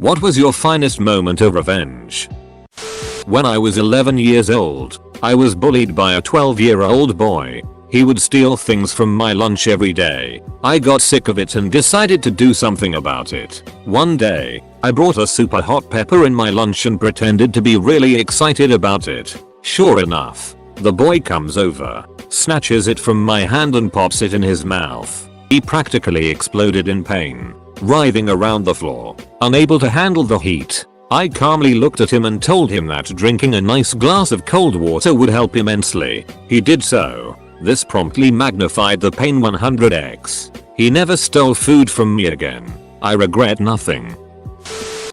What was your finest moment of revenge? When I was 11 years old, I was bullied by a 12-year-old boy. He would steal things from my lunch every day. I got sick of it and decided to do something about it. One day, I brought a super hot pepper in my lunch and pretended to be really excited about it. Sure enough, the boy comes over, snatches it from my hand and pops it in his mouth. He practically exploded in pain, writhing around the floor, unable to handle the heat. I calmly looked at him and told him that drinking a nice glass of cold water would help immensely. He did so. This promptly magnified the pain 100x. He never stole food from me again. I regret nothing.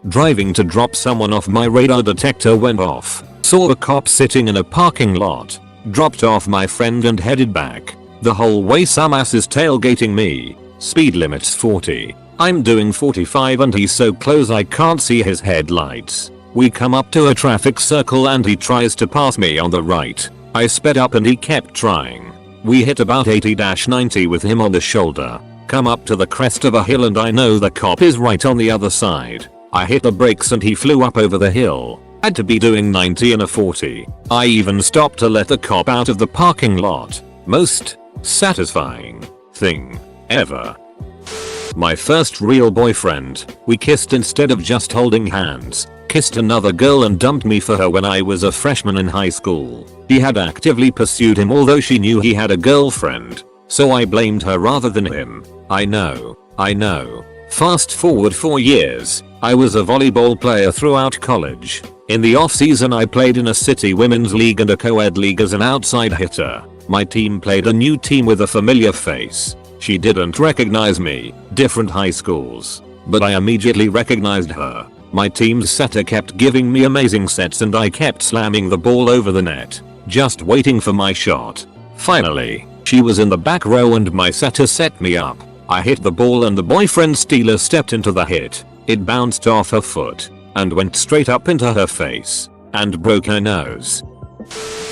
Driving to drop someone off, my radar detector went off. Saw a cop sitting in a parking lot. Dropped off my friend and headed back. The whole way some ass is tailgating me. Speed limit's 40. I'm doing 45 and he's so close I can't see his headlights. We come up to a traffic circle and he tries to pass me on the right. I sped up and he kept trying. We hit about 80-90 with him on the shoulder. Come up to the crest of a hill and I know the cop is right on the other side. I hit the brakes and he flew up over the hill. Had to be doing 90 in a 40. I even stopped to let the cop out of the parking lot. Most satisfying thing ever. My first real boyfriend. We kissed instead of just holding hands. Kissed another girl and dumped me for her when I was a freshman in high school. She had actively pursued him although she knew he had a girlfriend. So I blamed her rather than him. I know. Fast forward 4 years. I was a volleyball player throughout college. In the off season I played in a city women's league and a co-ed league as an outside hitter. My team played a new team with a familiar face. She didn't recognize me. Different high schools. But I immediately recognized her. My team's setter kept giving me amazing sets and I kept slamming the ball over the net, just waiting for my shot. Finally, she was in the back row and my setter set me up. I hit the ball and the boyfriend stealer stepped into the hit. It bounced off her foot and went straight up into her face and broke her nose.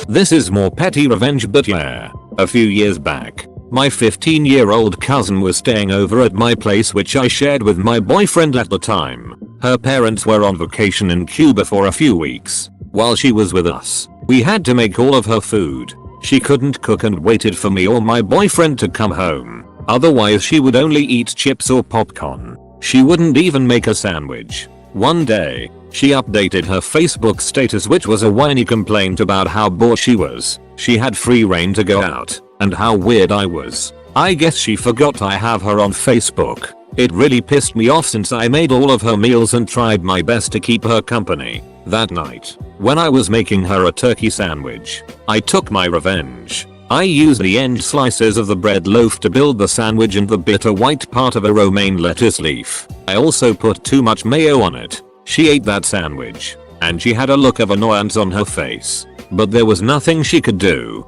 This is more petty revenge, but yeah. A few years back, my 15-year-old cousin was staying over at my place, which I shared with my boyfriend at the time. Her parents were on vacation in Cuba for a few weeks. While she was with us, we had to make all of her food. She couldn't cook and waited for me or my boyfriend to come home. Otherwise she would only eat chips or popcorn. She wouldn't even make a sandwich. One day, she updated her Facebook status, which was a whiny complaint about how bored she was. She had free reign to go out and how weird I was. I guess she forgot I have her on Facebook. It really pissed me off since I made all of her meals and tried my best to keep her company. That night, when I was making her a turkey sandwich, I took my revenge. I used the end slices of the bread loaf to build the sandwich and the bitter white part of a romaine lettuce leaf. I also put too much mayo on it. She ate that sandwich, and she had a look of annoyance on her face. But there was nothing she could do.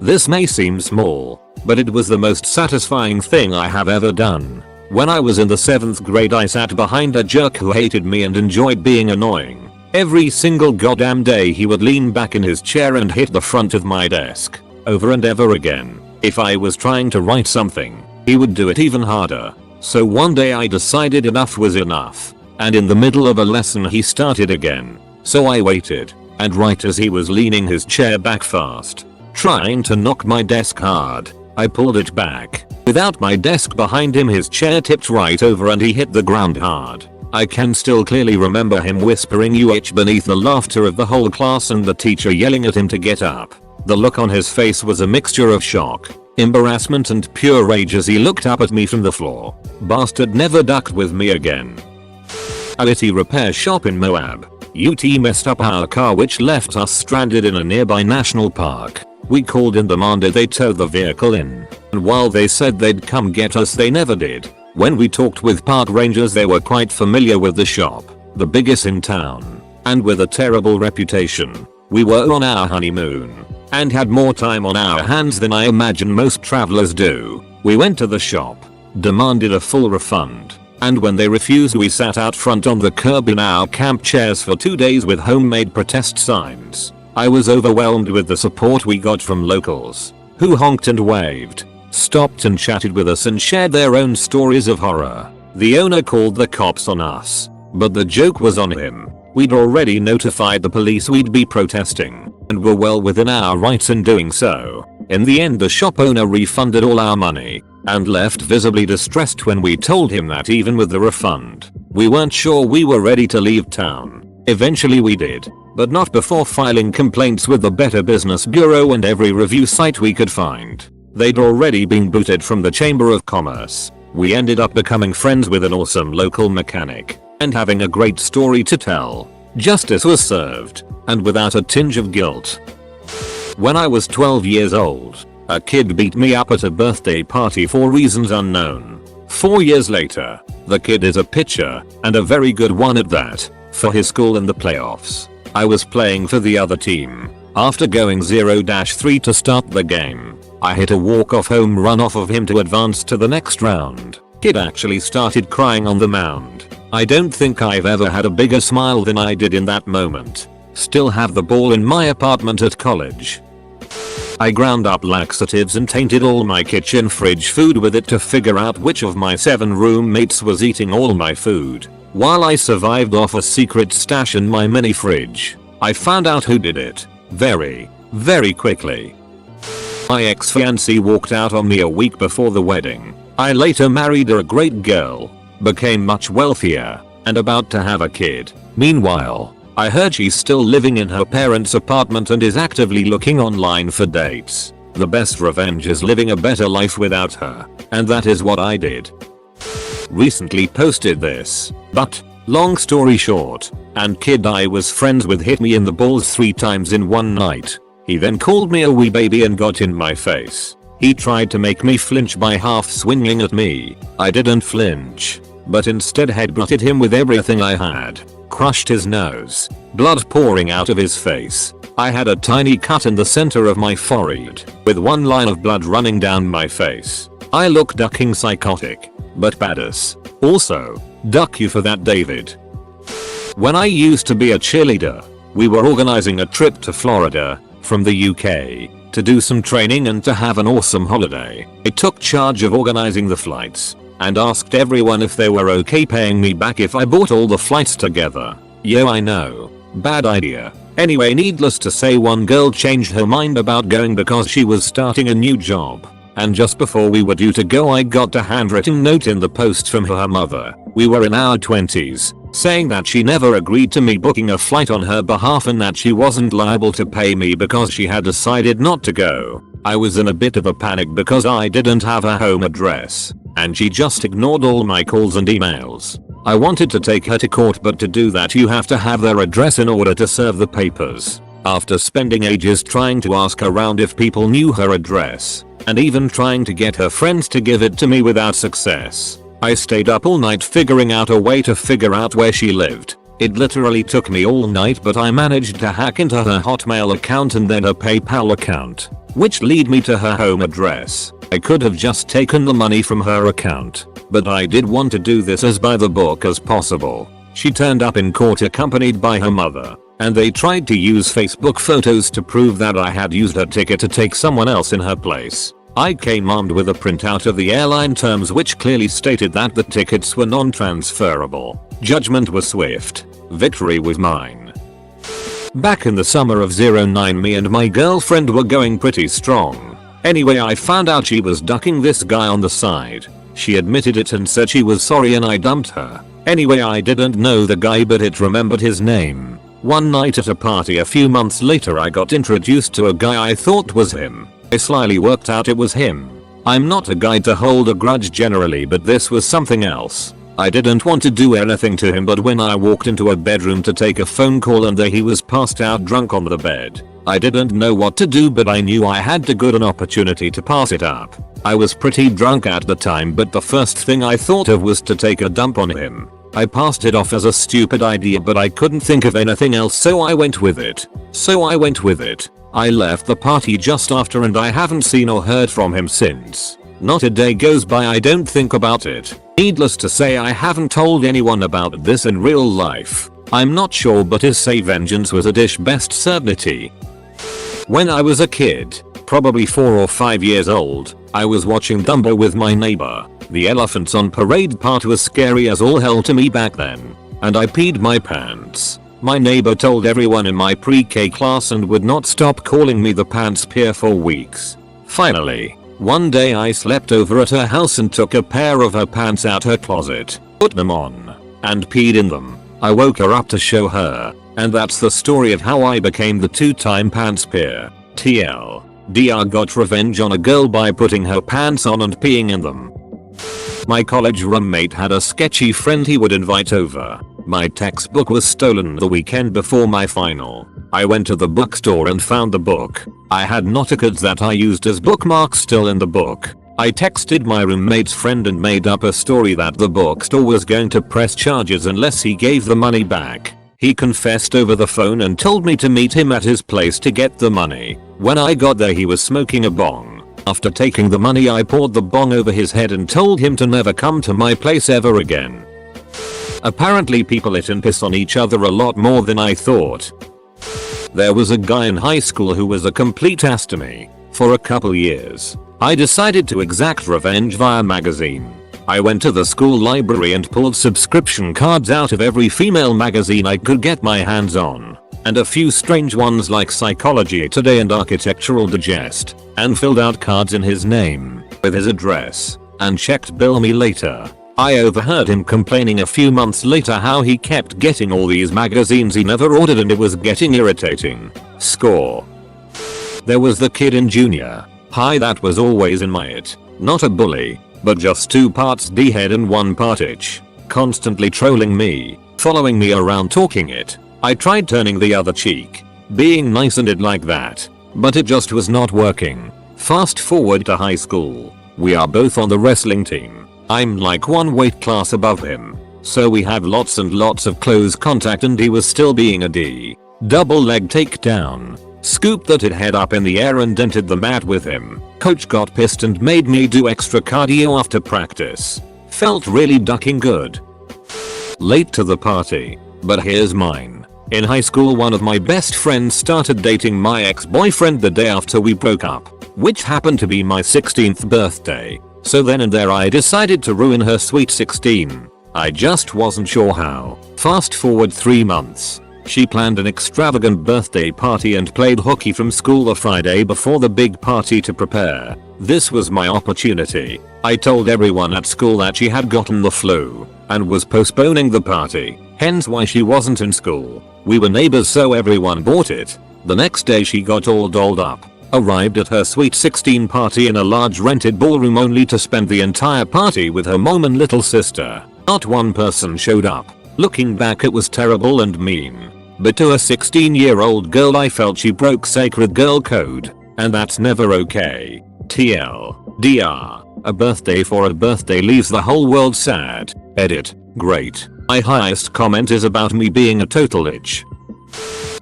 This may seem small, but it was the most satisfying thing I have ever done. When I was in the 7th grade, I sat behind a jerk who hated me and enjoyed being annoying. Every single goddamn day he would lean back in his chair and hit the front of my desk, over and ever again. If I was trying to write something, he would do it even harder. So one day I decided enough was enough. And in the middle of a lesson he started again. So I waited, and right as he was leaning his chair back fast, trying to knock my desk hard, I pulled it back. Without my desk behind him, his chair tipped right over and he hit the ground hard. I can still clearly remember him whispering "UH" beneath the laughter of the whole class and the teacher yelling at him to get up. The look on his face was a mixture of shock, embarrassment and pure rage as he looked up at me from the floor. Bastard never ducked with me again. A UT repair shop in Moab. UT messed up our car, which left us stranded in a nearby national park. We called and demanded they tow the vehicle in, and while they said they'd come get us, they never did. When we talked with park rangers, they were quite familiar with the shop, the biggest in town, and with a terrible reputation. We were on our honeymoon, and had more time on our hands than I imagine most travelers do. We went to the shop, demanded a full refund, and when they refused, we sat out front on the curb in our camp chairs for 2 days with homemade protest signs. I was overwhelmed with the support we got from locals, who honked and waved, stopped and chatted with us and shared their own stories of horror. The owner called the cops on us, but the joke was on him. We'd already notified the police we'd be protesting, and were well within our rights in doing so. In the end, the shop owner refunded all our money, and left visibly distressed when we told him that even with the refund, we weren't sure we were ready to leave town. Eventually we did, but not before filing complaints with the Better Business Bureau and every review site we could find. They'd already been booted from the Chamber of Commerce. We ended up becoming friends with an awesome local mechanic, and having a great story to tell. Justice was served, and without a tinge of guilt. When I was 12 years old, a kid beat me up at a birthday party for reasons unknown. 4 years later, the kid is a pitcher, and a very good one at that, for his school in the playoffs. I was playing for the other team. After going 0-3 to start the game, I hit a walk-off home run off of him to advance to the next round. Kid actually started crying on the mound. I don't think I've ever had a bigger smile than I did in that moment. Still have the ball in my apartment at college. I ground up laxatives and tainted all my kitchen fridge food with it to figure out which of my 7 roommates was eating all my food. While I survived off a secret stash in my mini fridge, I found out who did it. Very quickly. My ex-fiancée walked out on me a week before the wedding. I later married her, a great girl, became much wealthier, and about to have a kid. Meanwhile, I heard she's still living in her parents' apartment and is actively looking online for dates. The best revenge is living a better life without her, and that is what I did. Recently posted this, but, long story short, and kid I was friends with hit me in the balls 3 times in one night. He then called me a wee baby and got in my face. He tried to make me flinch by half swinging at me. I didn't flinch, but instead headbutted him with everything I had. Crushed his nose, blood pouring out of his face. I had a tiny cut in the center of my forehead, with one line of blood running down my face. I look ducking psychotic, but badass. Also, duck you for that, David. When I used to be a cheerleader, we were organizing a trip to Florida from the UK to do some training and to have an awesome holiday. I took charge of organizing the flights and asked everyone if they were okay paying me back if I bought all the flights together. Yo, I know, bad idea. Anyway, needless to say, one girl changed her mind about going because she was starting a new job. And just before we were due to go, I got a handwritten note in the post from her mother. We were in our 20s, saying that she never agreed to me booking a flight on her behalf and that she wasn't liable to pay me because she had decided not to go. I was in a bit of a panic because I didn't have her home address, and she just ignored all my calls and emails. I wanted to take her to court, but to do that you have to have their address in order to serve the papers. After spending ages trying to ask around if people knew her address, and even trying to get her friends to give it to me without success, I stayed up all night figuring out a way to figure out where she lived. It literally took me all night, but I managed to hack into her Hotmail account and then her PayPal account, which led me to her home address. I could have just taken the money from her account, but I did want to do this as by the book as possible. She turned up in court accompanied by her mother, and they tried to use Facebook photos to prove that I had used her ticket to take someone else in her place. I came armed with a printout of the airline terms which clearly stated that the tickets were non-transferable. Judgment was swift. Victory was mine. Back in the summer of 09, me and my girlfriend were going pretty strong. Anyway, I found out she was ducking this guy on the side. She admitted it and said she was sorry and I dumped her. Anyway, I didn't know the guy, but it remembered his name. One night at a party a few months later, I got introduced to a guy I thought was him. I slyly worked out it was him. I'm not a guy to hold a grudge generally, but this was something else. I didn't want to do anything to him, but when I walked into a bedroom to take a phone call and there he was passed out drunk on the bed, I didn't know what to do, but I knew I had to get an opportunity to pass it up. I was pretty drunk at the time, but the first thing I thought of was to take a dump on him. I passed it off as a stupid idea, but I couldn't think of anything else, so I went with it. I left the party just after and I haven't seen or heard from him since. Not a day goes by I don't think about it. Needless to say, I haven't told anyone about this in real life. I'm not sure, but his say vengeance was a dish best served tea. When I was a kid, probably 4 or 5 years old, I was watching Dumbo with my neighbor. The elephants on parade part was scary as all hell to me back then. And I peed my pants. My neighbor told everyone in my pre-K class and would not stop calling me the pants peer for weeks. Finally, one day I slept over at her house and took a pair of her pants out her closet, put them on, and peed in them. I woke her up to show her, and that's the story of how I became the 2-time pants peer. TLDR got revenge on a girl by putting her pants on and peeing in them. My college roommate had a sketchy friend he would invite over. My textbook was stolen the weekend before my final. I went to the bookstore and found the book. I had notacards that I used as bookmarks still in the book. I texted my roommate's friend and made up a story that the bookstore was going to press charges unless he gave the money back. He confessed over the phone and told me to meet him at his place to get the money. When I got there he was smoking a bong. After taking the money I poured the bong over his head and told him to never come to my place ever again. Apparently people eat and piss on each other a lot more than I thought. There was a guy in high school who was a complete ass to me. For a couple years, I decided to exact revenge via magazine. I went to the school library and pulled subscription cards out of every female magazine I could get my hands on, and a few strange ones like Psychology Today and Architectural Digest, and filled out cards in his name, with his address, and checked bill me later. I overheard him complaining a few months later how he kept getting all these magazines he never ordered and it was getting irritating. Score. There was the kid in junior high that was always in my it. Not a bully, but just 2 parts D-head and 1 part itch. Constantly trolling me, following me around talking it. I tried turning the other cheek, being nice and it like that, but it just was not working. Fast forward to high school. We are both on the wrestling team. I'm like 1 weight class above him, so we have lots and lots of close contact and he was still being a D. Double leg takedown. Scooped that head up in the air and dented the mat with him. Coach got pissed and made me do extra cardio after practice. Felt really ducking good. Late to the party, but here's mine. In high school one of my best friends started dating my ex-boyfriend the day after we broke up, which happened to be my 16th birthday. So then and there I decided to ruin her sweet 16. I just wasn't sure how. Fast forward 3 months. She planned an extravagant birthday party and played hooky from school the Friday before the big party to prepare. This was my opportunity. I told everyone at school that she had gotten the flu and was postponing the party, hence why she wasn't in school. We were neighbors so everyone bought it. The next day she got all dolled up, arrived at her sweet 16 party in a large rented ballroom only to spend the entire party with her mom and little sister. Not one person showed up. Looking back it was terrible and mean. But to a 16-year-old girl I felt she broke sacred girl code, and that's never okay. TLDR. A birthday for a birthday leaves the whole world sad. Edit. Great. My highest comment is about me being a total itch.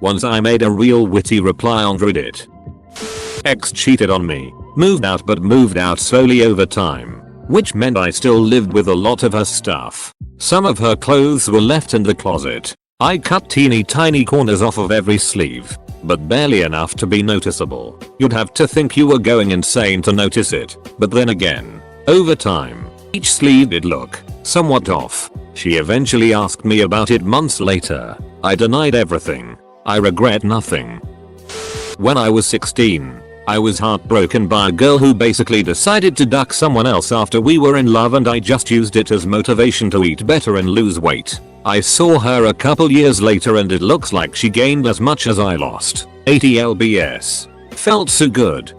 Once I made a real witty reply on Reddit. Ex cheated on me. Moved out but moved out slowly over time, which meant I still lived with a lot of her stuff. Some of her clothes were left in the closet. I cut teeny tiny corners off of every sleeve, but barely enough to be noticeable. You'd have to think you were going insane to notice it, but then again, over time, each sleeve did look somewhat off. She eventually asked me about it months later. I denied everything. I regret nothing. When I was 16, I was heartbroken by a girl who basically decided to duck someone else after we were in love and I just used it as motivation to eat better and lose weight. I saw her a couple years later and it looks like she gained as much as I lost. 80 lbs. Felt so good.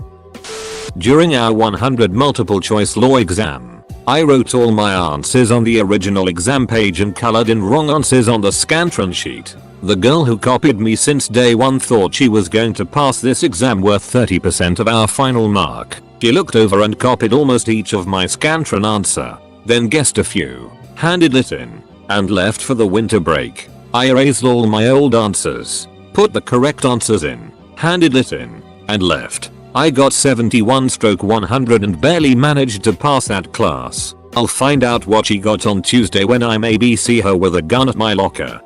During our 100 multiple choice law exam, I wrote all my answers on the original exam page and colored in wrong answers on the Scantron sheet. The girl who copied me since day one thought she was going to pass this exam worth 30% of our final mark. She looked over and copied almost each of my Scantron answer, then guessed a few, handed it in, and left for the winter break. I erased all my old answers, put the correct answers in, handed it in, and left. I got 71/100 and barely managed to pass that class. I'll find out what she got on Tuesday when I maybe see her with a gun at my locker.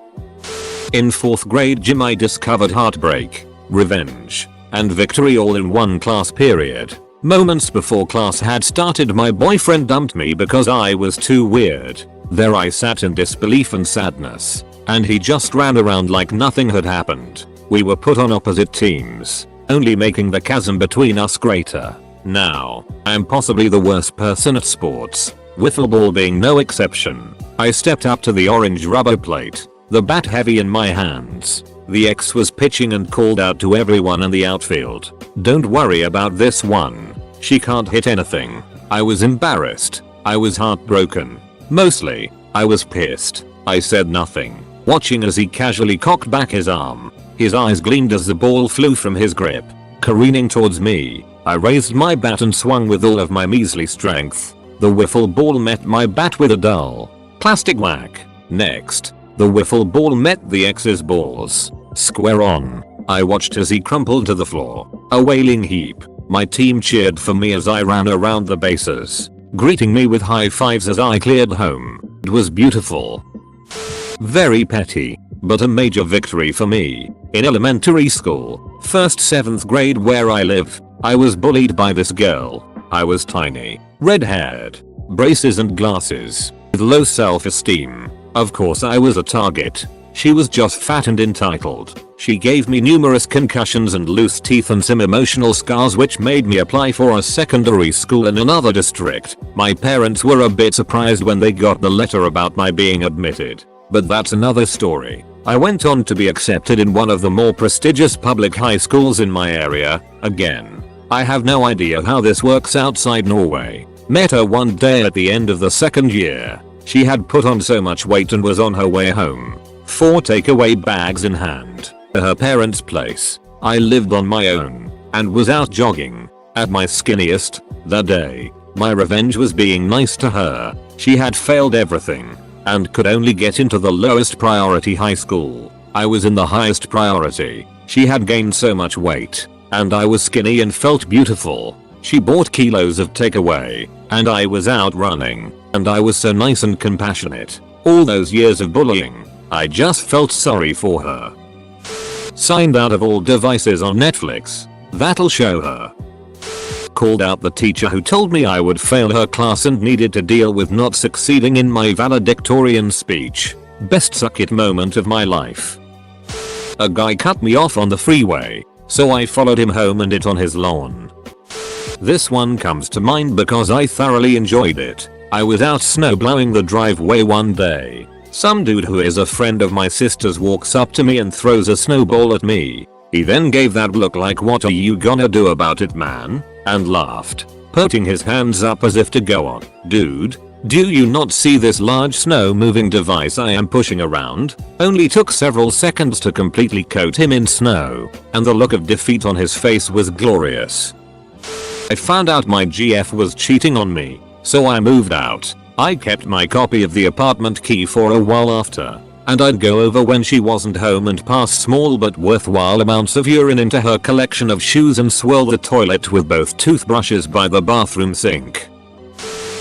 In 4th grade gym I discovered heartbreak, revenge, and victory all in one class period. Moments before class had started, my boyfriend dumped me because I was too weird. There I sat in disbelief and sadness, and he just ran around like nothing had happened. We were put on opposite teams, only making the chasm between us greater. Now, I'm possibly the worst person at sports, wiffle ball being no exception. I stepped up to the orange rubber plate, the bat heavy in my hands. The ex was pitching and called out to everyone in the outfield, "Don't worry about this one. She can't hit anything." I was embarrassed. I was heartbroken. Mostly, I was pissed. I said nothing, watching as he casually cocked back his arm. His eyes gleamed as the ball flew from his grip, careening towards me. I raised my bat and swung with all of my measly strength. The wiffle ball met my bat with a dull plastic whack. Next, the wiffle ball met the ex's balls, square on. I watched as he crumpled to the floor, a wailing heap. My team cheered for me as I ran around the bases, greeting me with high fives as I cleared home. It was beautiful. Very petty, but a major victory for me. In elementary school, first 7th grade where I live, I was bullied by this girl. I was tiny, red-haired, braces and glasses, with low self-esteem. Of course I was a target. She was just fat and entitled. She gave me numerous concussions and loose teeth and some emotional scars, which made me apply for a secondary school in another district. My parents were a bit surprised when they got the letter about my being admitted, but that's another story. I went on to be accepted in one of the more prestigious public high schools in my area. Again, I have no idea how this works outside Norway. Met her one day at the end of the second year. She had put on so much weight and was on her way home, 4 takeaway bags in hand, to her parents' place. I lived on my own and was out jogging at my skinniest that day. My revenge was being nice to her. She had failed everything and could only get into the lowest priority high school. I was in the highest priority. She had gained so much weight, and I was skinny and felt beautiful. She bought kilos of takeaway, and I was out running, and I was so nice and compassionate. All those years of bullying, I just felt sorry for her. Signed out of all devices on Netflix. That'll show her. Called out the teacher who told me I would fail her class and needed to deal with not succeeding in my valedictorian speech. Best suck it moment of my life. A guy cut me off on the freeway, so I followed him home and it on his lawn. This one comes to mind because I thoroughly enjoyed it. I was out snowblowing the driveway one day. Some dude who is a friend of my sister's walks up to me and throws a snowball at me. He then gave that look like, "What are you gonna do about it, man?" and laughed, putting his hands up as if to go on. Dude, do you not see this large snow moving device I am pushing around? Only took several seconds to completely coat him in snow, and the look of defeat on his face was glorious. I found out my GF was cheating on me, so I moved out. I kept my copy of the apartment key for a while after, and I'd go over when she wasn't home and pass small but worthwhile amounts of urine into her collection of shoes and swirl the toilet with both toothbrushes by the bathroom sink.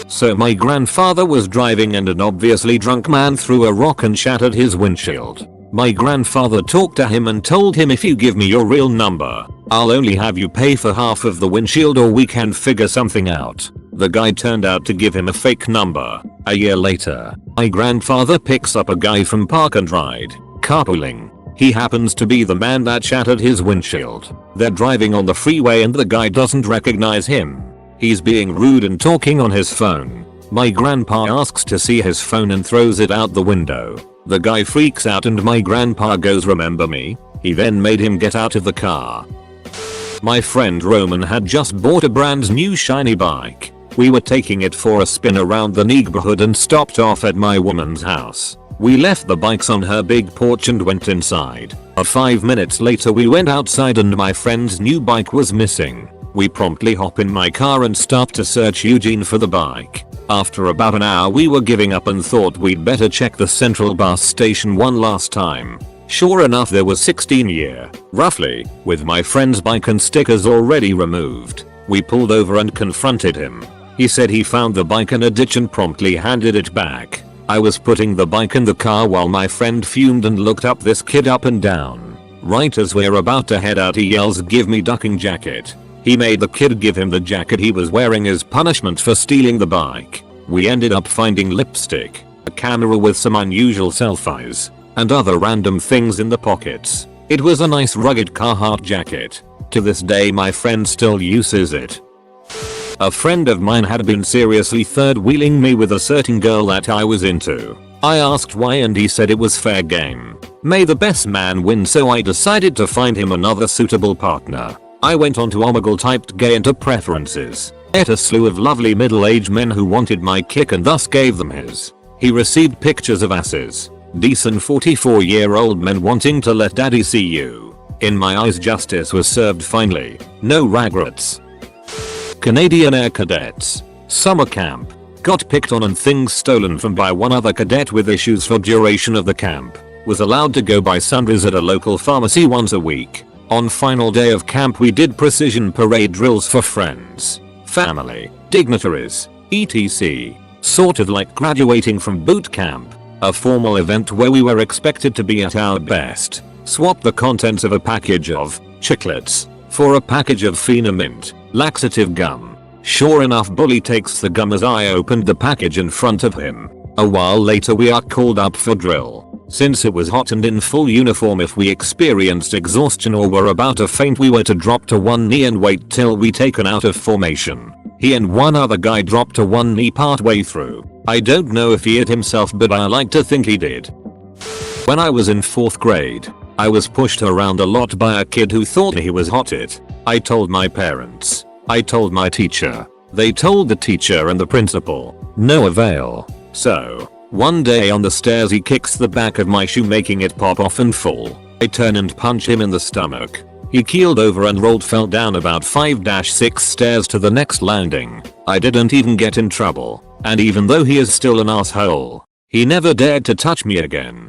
So my grandfather was driving and an obviously drunk man threw a rock and shattered his windshield. My grandfather talked to him and told him, "If you give me your real number, I'll only have you pay for half of the windshield or we can figure something out." The guy turned out to give him a fake number. A year later, my grandfather picks up a guy from Park and Ride, carpooling. He happens to be the man that shattered his windshield. They're driving on the freeway and the guy doesn't recognize him. He's being rude and talking on his phone. My grandpa asks to see his phone and throws it out the window. The guy freaks out and my grandpa goes, "Remember me?" He then made him get out of the car. My friend Roman had just bought a brand new shiny bike. We were taking it for a spin around the neighborhood and stopped off at my woman's house. We left the bikes on her big porch and went inside. 5 minutes later we went outside and my friend's new bike was missing. We promptly hop in my car and start to search Eugene for the bike. After about an hour we were giving up and thought we'd better check the central bus station one last time. Sure enough, there was 16 year, roughly, with my friend's bike and stickers already removed. We pulled over and confronted him. He said he found the bike in a ditch and promptly handed it back. I was putting the bike in the car while my friend fumed and looked up this kid up and down. Right as we're about to head out he yells, "Give me ducking jacket." He made the kid give him the jacket he was wearing as punishment for stealing the bike. We ended up finding lipstick, a camera with some unusual selfies, and other random things in the pockets. It was a nice rugged Carhartt jacket. To this day my friend still uses it. A friend of mine had been seriously third-wheeling me with a certain girl that I was into. I asked why and he said it was fair game. May the best man win, so I decided to find him another suitable partner. I went on to Omegle, typed gay into preferences, ate a slew of lovely middle-aged men who wanted my kick and thus gave them his. He received pictures of asses. Decent 44-year-old men wanting to let daddy see you. In my eyes justice was served finally. No regrets. Canadian Air Cadets. Summer camp. Got picked on and things stolen from by one other cadet with issues for duration of the camp. Was allowed to go buy sundries at a local pharmacy once a week. On final day of camp we did precision parade drills for friends, family, dignitaries, etc. Sort of like graduating from boot camp. A formal event where we were expected to be at our best. Swap the contents of a package of chiclets for a package of Phenamint laxative gum. Sure enough, bully takes the gum as I opened the package in front of him. A while later we are called up for drill. Since it was hot and in full uniform, if we experienced exhaustion or were about to faint we were to drop to one knee and wait till we taken out of formation. He and one other guy dropped to one knee part way through. I don't know if he hit himself, but I like to think he did. When I was in 4th grade, I was pushed around a lot by a kid who thought he was hot. I told my parents. I told my teacher. They told the teacher and the principal. No avail. So, one day on the stairs he kicks the back of my shoe, making it pop off and fall. I turn and punch him in the stomach. He keeled over and rolled, fell down about 5-6 stairs to the next landing. I didn't even get in trouble. And even though he is still an asshole, he never dared to touch me again.